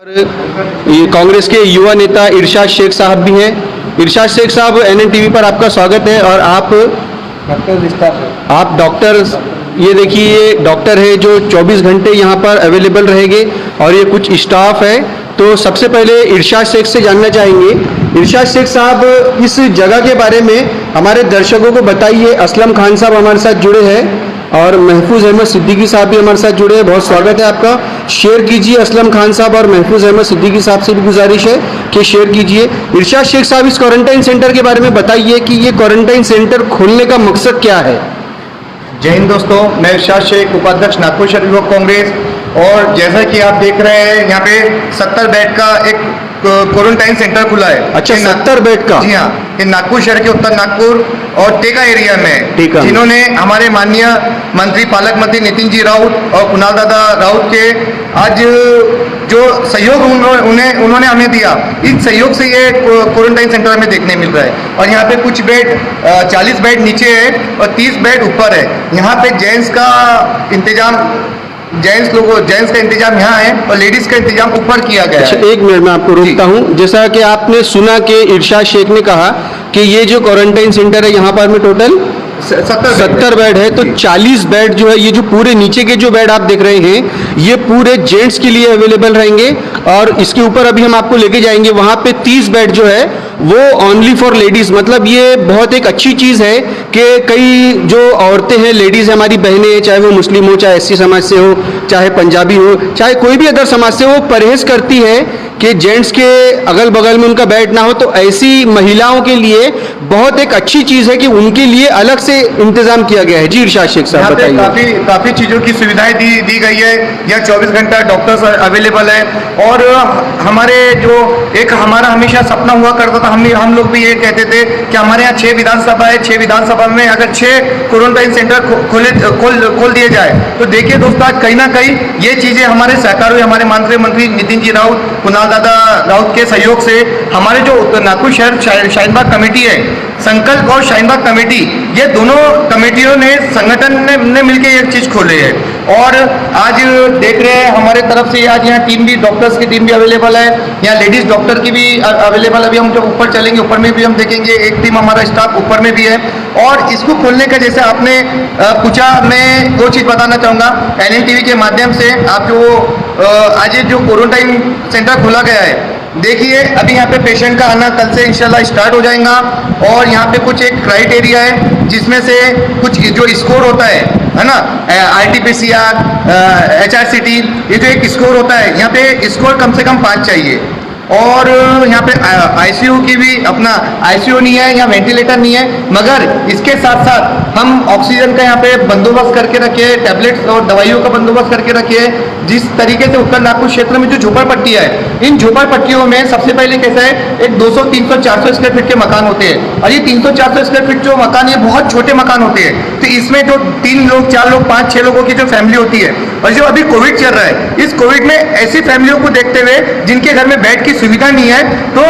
ये कांग्रेस के युवा नेता इरशाद शेख साहब भी हैं। इरशाद शेख साहब, NNTV पर आपका स्वागत है। और आप डॉक्टर, ये देखिए, ये डॉक्टर है जो 24 घंटे यहाँ पर अवेलेबल रहेंगे और ये कुछ स्टाफ है। तो सबसे पहले इरशाद शेख से जानना चाहेंगे। इरशाद शेख साहब, इस जगह के बारे में हमारे दर्शकों को बताइए। असलम खान साहब हमारे साथ जुड़े हैं और महफूज अहमद सिद्दीकी साहब भी हमारे साथ जुड़े हैं। बहुत स्वागत है आपका। शेयर कीजिए। असलम खान साहब और महफूज अहमद सिद्दीकी साहब से भी गुजारिश है कि शेयर कीजिए। इरशाद शेख साहब, इस क्वारंटाइन सेंटर के बारे में बताइए कि ये क्वारंटाइन सेंटर खोलने का मकसद क्या है। जय हिंद दोस्तों, मैं इरशाद शेख, उपाध्यक्ष नागपुर शहर युवक कांग्रेस। और जैसा कि आप देख रहे हैं, यहाँ पे 70 बेड का एक क्वारंटाइन सेंटर खुला है। अच्छा, 70 बेड का? जी हाँ, ये नागपुर शहर के उत्तर नागपुर और टेका एरिया में, जिन्होंने हमारे माननीय मंत्री, पालक मंत्री नितिन जी राउत और कुणाल दादा राउत के आज जो सहयोग उन्होंने हमें दिया, इस सहयोग से ये क्वारंटाइन सेंटर हमें देखने मिल रहा है। और यहाँ पे कुछ बेड 40 बेड नीचे है और 30 बेड ऊपर है। यहाँ पे जेंट्स का इंतजाम यहाँ है और लेडीज का इंतजाम ऊपर किया गया है। एक मिनट में आपको रोकता हूँ। जैसा कि आपने सुना कि इरशाद शेख ने कहा कि ये जो क्वारंटाइन सेंटर है, यहाँ पर में टोटल 70 बेड है। तो 40 बेड जो है, ये जो पूरे नीचे के जो बेड आप देख रहे हैं, ये पूरे जेंट्स के लिए अवेलेबल रहेंगे। और इसके ऊपर अभी हम आपको लेके जाएंगे, वहाँ पे 30 बेड जो है वो ओनली फॉर लेडीज़। मतलब ये बहुत एक अच्छी चीज़ है कि कई जो औरतें हैं, लेडीज़ हमारी बहनें हैं, चाहे वो मुस्लिम हो, चाहे SC समाज से हो, चाहे पंजाबी हो, चाहे कोई भी अदर समाज से, वो परहेज करती है कि जेंट्स के अगल बगल में उनका बेड ना हो। तो ऐसी महिलाओं के लिए बहुत एक अच्छी चीज़ है कि उनके लिए अलग से इंतजाम किया गया है। जी इरशाद शेख साहब, बताइए। काफ़ी चीज़ों की सुविधाएं दी गई है। यहाँ 24 घंटा डॉक्टर्स अवेलेबल है। और हमारे जो एक हमारा हमेशा सपना हुआ करता था, हम लोग भी ये कहते थे कि हमारे यहाँ 6 विधानसभा है, 6 विधानसभा में अगर 6 क्वारंटाइन सेंटर खोल दिए जाए तो देखिए दोस्तों, आज कहीं ना कहीं ये चीज़ें हमारे सहकार हुए। हमारे माननीय मंत्री नितिन जी राउत, कुणाल दादा राउत के सहयोग से हमारे जो नागपुर शहर शाहीनबाग कमेटी है, संकल्प और शाहीनबाग कमेटी, ये दोनों कमेटियों ने, संगठन ने मिलकर ये चीज़ खोली है। और आज देख रहे हैं हमारे तरफ से आज यहाँ टीम भी, डॉक्टर्स की टीम भी अवेलेबल है। यहाँ लेडीज डॉक्टर की भी अवेलेबल। अभी हम जब ऊपर चलेंगे, ऊपर में भी हम देखेंगे, एक टीम हमारा स्टाफ ऊपर में भी है। और इसको खोलने का, जैसे आपने पूछा, मैं वो चीज़ बताना चाहूँगा। NNTV के माध्यम से आप जो आज जो क्वारंटाइन सेंटर खोला गया है, देखिए अभी यहाँ पे पेशेंट का आना कल से इंशाल्लाह स्टार्ट हो जाएगा। और यहाँ पे कुछ एक क्राइटेरिया है जिसमें से कुछ जो स्कोर होता है ना, RT-PCR, HRCT, ये जो एक स्कोर होता है, यहाँ पे स्कोर कम से कम 5 चाहिए। और यहाँ पे ICU की भी, अपना ICU नहीं है, यहाँ वेंटिलेटर नहीं है, मगर इसके साथ साथ हम ऑक्सीजन का यहाँ पे बंदोबस्त करके रखे, टैबलेट्स और दवाइयों का बंदोबस्त करके रखे। जिस तरीके से उत्तर नागपुर क्षेत्र में जो झोपड़पट्टियाँ है, इन झोपड़पट्टियों में सबसे पहले कैसा है, एक 200, 300, 400 स्क्वायर फीट के मकान होते हैं। और ये 300, 400 स्क्वायर फीट जो मकान है, बहुत छोटे मकान होते हैं। तो इसमें जो 3 लोग, 4 लोग, 5, 6 लोगों की जो फैमिली होती है, और जो अभी कोविड चल रहा है, इस कोविड में ऐसी फैमिलियों को देखते हुए जिनके घर में बेड की सुविधा नहीं है, तो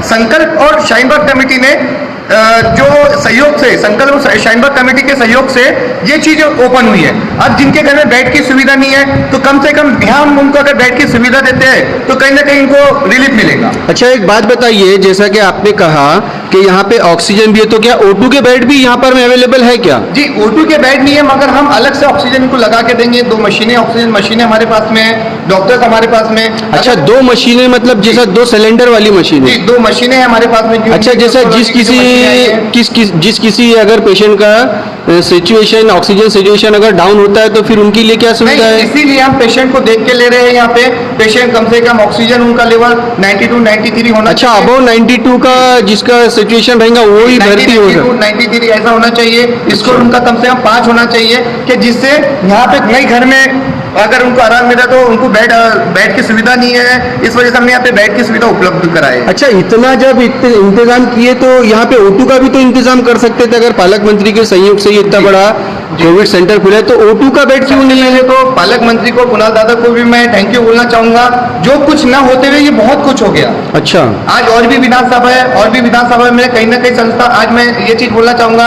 संकल्प और शाहीनबाग कमेटी ने जो सहयोग से, संकल्प और शाहीनबाग कमेटी के सहयोग से ये चीज ओपन हुई है। अब जिनके घर में बेड की सुविधा नहीं है, तो कम से कम हम उनको अगर बेड की सुविधा देते हैं तो कहीं ना कहीं इनको रिलीफ मिलेगा। अच्छा, एक बात बताइए, जैसा कि आपने कहा कि यहाँ पे ऑक्सीजन भी है, तो क्या O2 के बेड भी यहाँ पर में अवेलेबल है क्या? जी, O2 के बेड नहीं है, मगर हम अलग से ऑक्सीजन को लगा के देंगे। 2 मशीनें, ऑक्सीजन मशीनें हमारे पास में है, डॉक्टर्स हमारे पास में। अच्छा, 2 मशीनें, मतलब जैसा 2 सिलेंडर वाली मशीनें? जी, 2 मशीनें हमारे पास में। अच्छा, जैसा जिस किसी अगर पेशेंट का सिचुएशन, ऑक्सीजन सिचुएशन अगर डाउन होता है, तो फिर उनके लिए क्या सुविधा है? इसीलिए हम पेशेंट को देख के ले रहे हैं। यहाँ पे पेशेंट कम से कम ऑक्सीजन उनका लेवल 92, 93 होना। अच्छा, अबव 92 का जिसका सिचुएशन रहेगा वो ही भर्ती होगा। 93 ऐसा होना चाहिए। स्कोर उनका कम से कम 5 होना चाहिए, कि जिससे यहाँ पे नई घर में अगर उनको आराम मिला, तो उनको बेड की सुविधा नहीं है, इस वजह से हमने यहाँ पे बेड की सुविधा उपलब्ध कराई। अच्छा, इतना जब इंतजाम किए तो यहाँ पे O2 का भी तो इंतजाम कर सकते थे। अगर पालक मंत्री के सहयोग से इतना बड़ा कोविड सेंटर खुला है, तो O2 का बेड क्यों नहीं है? तो पालक मंत्री को, कुणाल दादा को भी मैं थैंक यू बोलना चाहूंगा। जो कुछ ना होते हुए ये बहुत कुछ हो गया। अच्छा, आज और भी विधानसभा है, और भी विधानसभा में कहीं ना कहीं संस्था, आज मैं ये चीज बोलना चाहूंगा,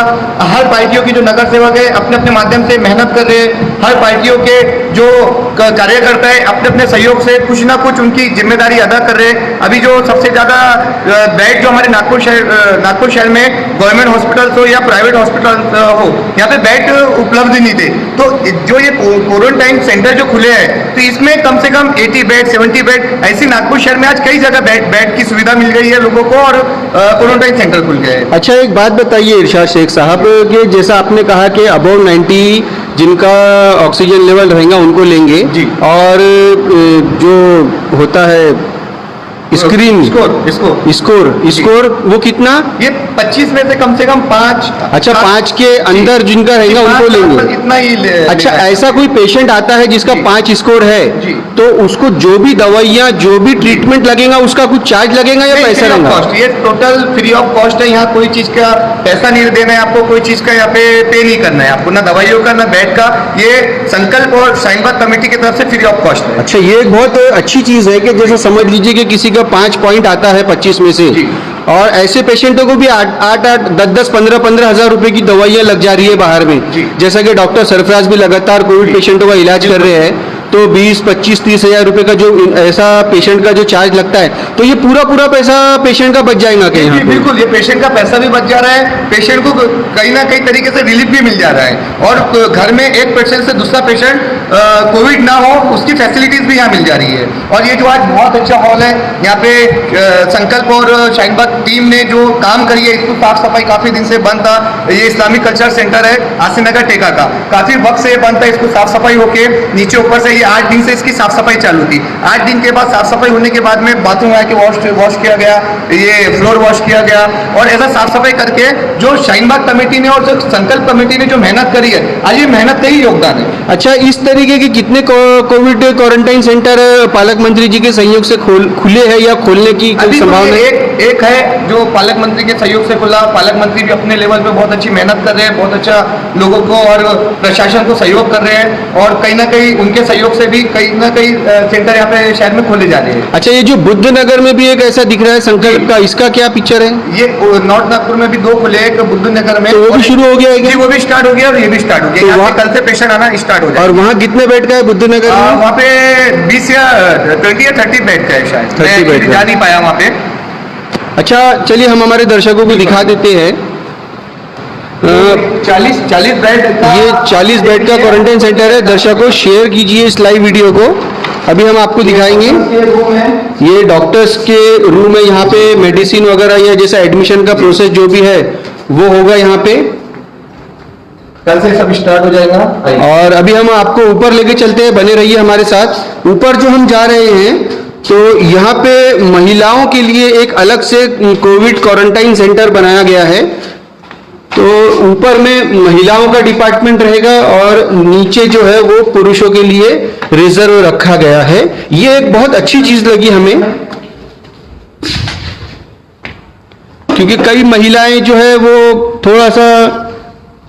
हर पार्टियों की जो नगर सेवक है अपने अपने माध्यम से मेहनत कर रहे हैं। हर पार्टियों के जो कार्यकर्ता है अपने अपने सहयोग से कुछ ना कुछ उनकी जिम्मेदारी अदा कर रहे हैं। अभी जो सबसे ज्यादा बेड जो हमारे नागपुर शहर में गवर्नमेंट हॉस्पिटल हो या प्राइवेट हॉस्पिटल हो, यहाँ पे बेड उपलब्ध नहीं थे। तो जो ये क्वारंटाइन सेंटर जो खुले हैं, तो इसमें कम से कम 80 बेड 70 बेड ऐसी नागपुर शहर में आज कई जगह बेड की सुविधा मिल गई है लोगों को, और क्वारंटाइन सेंटर खुल गए हैं। अच्छा, एक बात बताइए इरशाद शेख साहब कि जैसा आपने कहा कि अबव 90 जिनका ऑक्सीजन लेवल रहेगा उनको लेंगे, जी। और जो होता है स्क्रीन स्कोर वो कितना? ये 25 में से कम 5। अच्छा, 5 के अंदर जिनका रहेगा उनको लेंगे, इतना ही अच्छा, ऐसा कोई पेशेंट आता है जिसका 5 स्कोर है, जी। तो उसको जो भी दवाइयाँ जो भी ट्रीटमेंट लगेगा उसका कुछ चार्ज लगेगा या पैसा लगेगा? ये टोटल फ्री ऑफ कॉस्ट है। यहाँ कोई चीज का पैसा नहीं देना है आपको, कोई चीज का यहाँ पे नहीं करना है आपको, ना दवाइयों का ना बेड का। ये संकल्प और शाहीनबाग कमेटी की तरफ से फ्री ऑफ कॉस्ट है। अच्छा, ये एक बहुत अच्छी चीज है कि जैसे समझ लीजिए कि किसी का 5 पॉइंट आता है 25 में से, जी। और ऐसे पेशेंटों को भी 8 10 15 हज़ार रुपए की दवाइयाँ लग जा रही है बाहर में, जी। जैसा कि डॉक्टर सरफराज भी लगातार कोविड पेशेंटों का इलाज कर रहे हैं, तो 20 25 30 हज़ार रुपए का जो ऐसा पेशेंट का जो चार्ज लगता है, तो ये पूरा पैसा पेशेंट का बच जाएगा कहीं? जी, बिल्कुल, ये पेशेंट का पैसा भी बच जा रहा है, पेशेंट को कहीं ना कहीं तरीके से रिलीफ भी मिल जा रहा है, और घर में एक पेशेंट से दूसरा पेशेंट कोविड ना हो उसकी फैसिलिटीज भी यहाँ मिल जा रही है। और ये जो आज बहुत अच्छा हॉल है, यहाँ पे संकल्प और शाहीनबाग टीम ने जो काम करी है, इसको साफ सफाई काफी दिन से बंद था। ये इस्लामिक कल्चर सेंटर है आसिनगर टेका का, काफी वक्त से ये बंद था। इसको साफ सफाई होके नीचे ऊपर से ये 8 दिन से इसकी साफ सफाई चालू थी। 8 दिन के बाद साफ सफाई होने के बाद में बाथरूम आके वॉश किया गया, ये फ्लोर वॉश किया गया, और ऐसा साफ सफाई करके जो शाहीनबाग कमेटी ने और जो संकल्प कमेटी ने जो मेहनत करी है, आज ये मेहनत का ही योगदान है। अच्छा, इस तरीके के कितने कोविड क्वारंटाइन सेंटर पालक मंत्री जी के सहयोग से खुले हैं या खोलने की कोई संभावना है? एक है जो पालक मंत्री के सहयोग से खुला। पालक मंत्री भी अपने लेवल पे बहुत अच्छी मेहनत कर रहे हैं, बहुत अच्छा लोगों को और प्रशासन को सहयोग कर रहे हैं, और कहीं ना कहीं उनके सहयोग से भी कहीं ना कहीं सेंटर यहाँ पे शहर में खोले जा रहे हैं। अच्छा, ये जो बुद्ध नगर में भी एक ऐसा दिख रहा है संकल्प का, इसका क्या पिक्चर है? ये नॉर्थ नागपुर में भी 2 खुले, एक बुद्ध नगर में, तो वो भी शुरू हो गया है क्या? जी, वो भी स्टार्ट हो गया और ये भी स्टार्ट हो गया। तो यहाँ वहाँ- से कल से पेशेंट आना स्टार्ट हो जाए। और वहाँ कितने बेड का है बुद्ध नगर में? वहाँ पे 20 या 20 या 30 बेड का है शायद, 30 बेड मैं का। जा नहीं पाया वहाँ पे। अच्छा, चलिए हम हमारे दर्शकों को दिखा देते हैं। 40 बेड का, ये 40 बेड का क्वारंटाइन सेंटर है। दर्शकों, शेयर कीजिए इस लाइव वीडियो को। अभी हम आपको दिखाएंगे, ये रूम है। ये डॉक्टर्स के रूम है। यहाँ पे मेडिसिन वगैरह या जैसा एडमिशन का प्रोसेस जो भी है वो होगा यहाँ पे, कल से सब स्टार्ट हो जाएगा। और अभी हम आपको ऊपर लेके चलते हैं, बने रहिए हमारे साथ। ऊपर जो हम जा रहे हैं, तो यहाँ पे महिलाओं के लिए एक अलग से कोविड क्वारंटाइन सेंटर बनाया गया है। तो ऊपर में महिलाओं का डिपार्टमेंट रहेगा और नीचे जो है वो पुरुषों के लिए रिजर्व रखा गया है। ये एक बहुत अच्छी चीज लगी हमें, क्योंकि कई महिलाएं जो है वो थोड़ा सा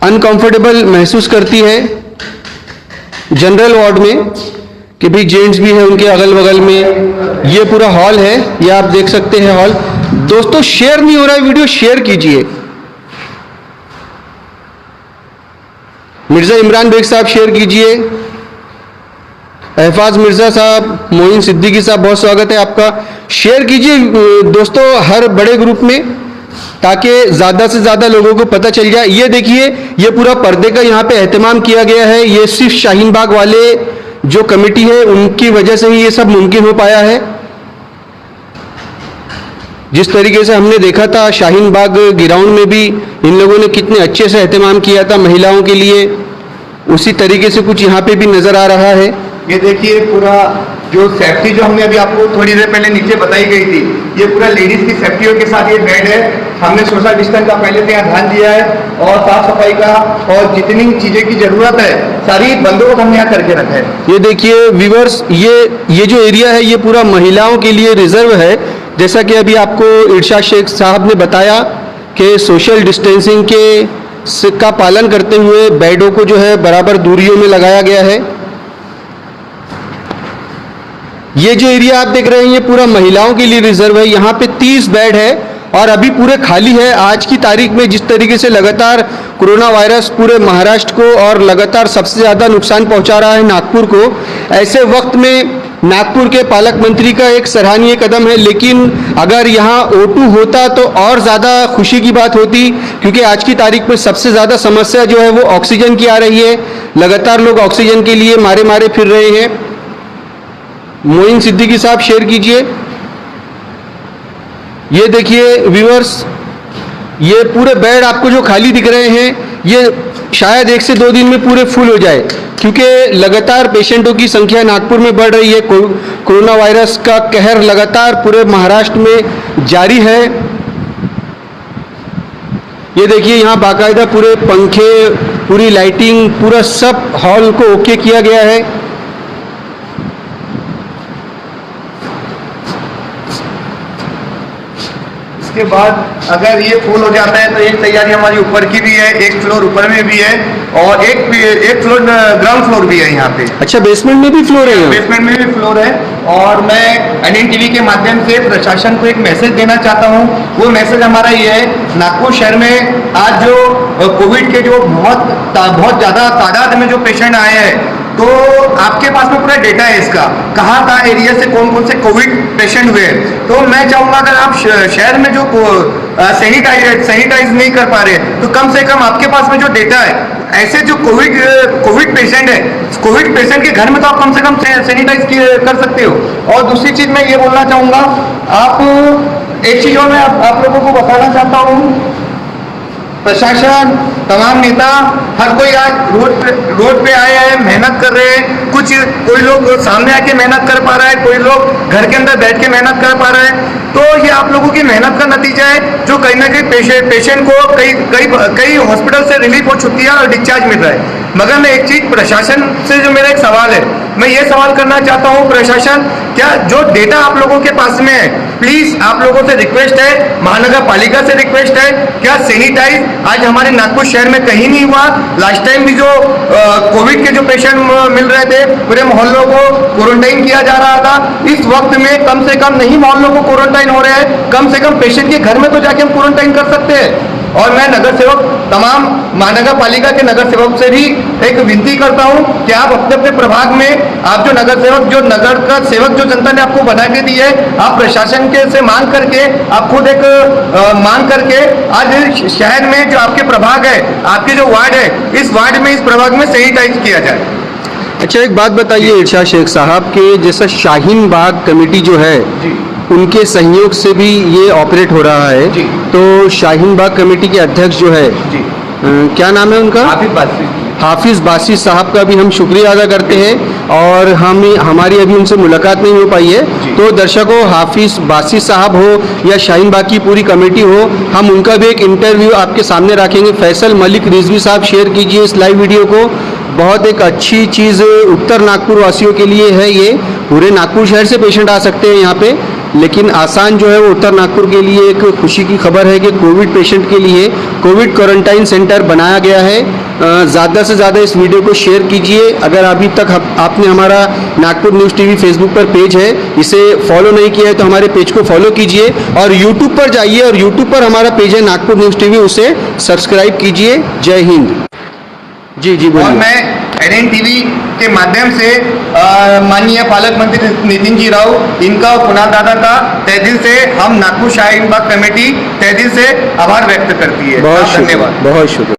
अनकंफर्टेबल महसूस करती है जनरल वार्ड में, कि भाई जेंट्स भी है उनके अगल बगल में। ये पूरा हॉल है, ये आप देख सकते हैं हॉल। दोस्तों, शेयर नहीं हो रहा है वीडियो, शेयर कीजिए। मिर्जा इमरान बेग साहब शेयर कीजिए, एहफाज मिर्जा साहब, मोइन सिद्दीकी साहब, बहुत स्वागत है आपका। शेयर कीजिए दोस्तों हर बड़े ग्रुप में, ताकि ज़्यादा से ज़्यादा लोगों को पता चल जाए। ये देखिए, ये पूरा पर्दे का यहाँ पे एहतमाम किया गया है। ये सिर्फ शाहीनबाग वाले जो कमेटी है उनकी वजह से ही ये सब मुमकिन हो पाया है। जिस तरीके से हमने देखा था शाहीनबाग ग्राउंड में भी इन लोगों ने कितने अच्छे से एहतमाम किया था महिलाओं के लिए, उसी तरीके से कुछ यहाँ पे भी नजर आ रहा है। ये देखिए, पूरा जो सेफ्टी जो हमने अभी आपको थोड़ी देर पहले नीचे बताई गई थी, ये पूरा लेडीज की सेफ्टियों के साथ ये बेड है। हमने सोशल डिस्टेंस का पहले से यहाँ ध्यान दिया है, और साफ सफाई का और जितनी चीजें की जरूरत है सारी बंदोबस्त हमने यहाँ करके रखा है। ये देखिए व्यूअर्स, ये जो एरिया है ये पूरा महिलाओं के लिए रिजर्व है। जैसा कि अभी आपको इरशाद शेख साहब ने बताया कि सोशल डिस्टेंसिंग का पालन करते हुए बेडों को जो है बराबर दूरियों में लगाया गया है। ये जो एरिया आप देख रहे हैं ये पूरा महिलाओं के लिए रिजर्व है। यहाँ पे 30 बेड है, और अभी पूरे खाली है। आज की तारीख में जिस तरीके से लगातार कोरोना वायरस पूरे महाराष्ट्र को और लगातार सबसे ज़्यादा नुकसान पहुंचा रहा है नागपुर को, ऐसे वक्त में नागपुर के पालक मंत्री का एक सराहनीय कदम है। लेकिन अगर यहाँ O2 होता तो और ज़्यादा खुशी की बात होती, क्योंकि आज की तारीख में सबसे ज़्यादा समस्या जो है वो ऑक्सीजन की आ रही है। लगातार लोग ऑक्सीजन के लिए मारे मारे फिर रहे हैं। मोइन सिद्दीकी साहब शेयर कीजिए। ये देखिए व्यूअर्स, ये पूरे बेड आपको जो खाली दिख रहे हैं, ये शायद 1 से 2 दिन में पूरे फुल हो जाए, क्योंकि लगातार पेशेंटों की संख्या नागपुर में बढ़ रही है। कोरोना वायरस का कहर लगातार पूरे महाराष्ट्र में जारी है। ये देखिए यहाँ बाकायदा पूरे पंखे, पूरी लाइटिंग, पूरा सब हॉल को ओके किया गया है। इसके बाद अगर ये फुल हो जाता है तो एक तैयारी हमारी ऊपर की भी है, एक फ्लोर ऊपर में भी है और एक फ्लोर ग्राउंड फ्लोर भी है यहाँ पे। अच्छा, बेसमेंट में भी फ्लोर है? बेसमेंट में भी फ्लोर है। और मैं NN TV के माध्यम से प्रशासन को एक मैसेज देना चाहता हूँ। वो मैसेज हमारा ये है, नागपुर शहर में आज जो कोविड के जो बहुत ज़्यादा तादाद में जो पेशेंट आए हैं, तो आपके पास में पूरा डेटा है इसका, कहाँ एरिया से कौन कौन से कोविड पेशेंट हुए। तो मैं चाहूँगा अगर आप शहर में जो सैनिटाइज नहीं कर पा रहे, तो कम से कम आपके पास में जो डेटा है, ऐसे जो कोविड पेशेंट है, कोविड पेशेंट के घर में तो आप कम से कम सैनिटाइज कर सकते हो। और दूसरी चीज मैं ये बोलना चाहूँगा, आप एक चीज़ और मैं आप लोगों को बताना चाहता हूँ, प्रशासन, तमाम नेता, हर कोई आज रोड पे आए हैं, मेहनत कर रहे हैं। कोई लोग सामने आके मेहनत कर पा रहा है, कोई लोग घर के अंदर बैठ के मेहनत कर पा रहा है। तो ये आप लोगों की मेहनत का नतीजा है, जो कहीं ना कहीं पेशेंट को कई हॉस्पिटल से रिलीफ हो चुकी है और डिस्चार्ज मिल रहा है। मगर मैं एक चीज प्रशासन से जो मेरा एक सवाल है, मैं ये सवाल करना चाहता हूँ, प्रशासन, क्या जो डेटा आप लोगों के पास में है, प्लीज आप लोगों से रिक्वेस्ट है, महानगर पालिका से रिक्वेस्ट है, क्या सैनिटाइज आज हमारे नागपुर शहर में कहीं नहीं हुआ? लास्ट टाइम भी जो कोविड के जो पेशेंट मिल रहे थे, पूरे मोहल्लों को क्वारंटाइन किया जा रहा था। इस वक्त में कम से कम नहीं मोहल्लों को क्वारंटाइन हो रहे हैं, कम से कम पेशेंट के घर में तो जाके हम क्वारंटाइन कर सकते हैं। और मैं नगर सेवक, तमाम महानगर पालिका के नगर सेवक से भी एक विनती करता हूं कि आप अपने अपने प्रभाग में, आप जो नगर सेवक, जो नगर का सेवक जो जनता ने आपको बना के दी है, आप प्रशासन के से मांग करके, आप खुद एक मांग करके आज शहर में जो आपके प्रभाग है, आपके जो वार्ड है, इस वार्ड में, इस प्रभाग में सैनिटाइज किया जाए। अच्छा, एक बात बताइए इरशाद शेख साहब के, जैसा शाहीन बाग कमेटी जो है, उनके सहयोग से भी ये ऑपरेट हो रहा है, तो शाहीन बाग कमेटी के अध्यक्ष जो है, क्या नाम है उनका? हाफिज बासी साहब का भी हम शुक्रिया अदा करते हैं। और हमारी अभी उनसे मुलाकात नहीं हो पाई है, तो दर्शकों, हाफिज बासी साहब हो या शाहीन बाग की पूरी कमेटी हो, हम उनका भी एक इंटरव्यू आपके सामने रखेंगे। फैसल मलिक रिजवी साहब, शेयर कीजिए इस लाइव वीडियो को। बहुत एक अच्छी चीज़ उत्तर नागपुर वासियों के लिए है। ये पूरे नागपुर शहर से पेशेंट आ सकते हैं यहाँ पे, लेकिन आसान जो है वो उत्तर नागपुर के लिए एक खुशी की खबर है कि कोविड पेशेंट के लिए कोविड क्वारंटाइन सेंटर बनाया गया है। ज़्यादा से ज़्यादा इस वीडियो को शेयर कीजिए। अगर अभी तक आपने हमारा नागपुर न्यूज़ टीवी फेसबुक पर पेज है, इसे फॉलो नहीं किया है तो हमारे पेज को फॉलो कीजिए, और यूट्यूब पर जाइए और यूट्यूब पर हमारा पेज है नागपुर न्यूज़ टीवी, उसे सब्सक्राइब कीजिए। जय हिंद। जी बोलिए। और मैं NN TV के माध्यम से माननीय पालक मंत्री नितिन जी राव, इनका पुनः दादा का तहे दिल से हम नागपुर शाहीन बाग कमेटी तहे दिल से आभार व्यक्त करती है। बहुत धन्यवाद, बहुत शुक्रिया।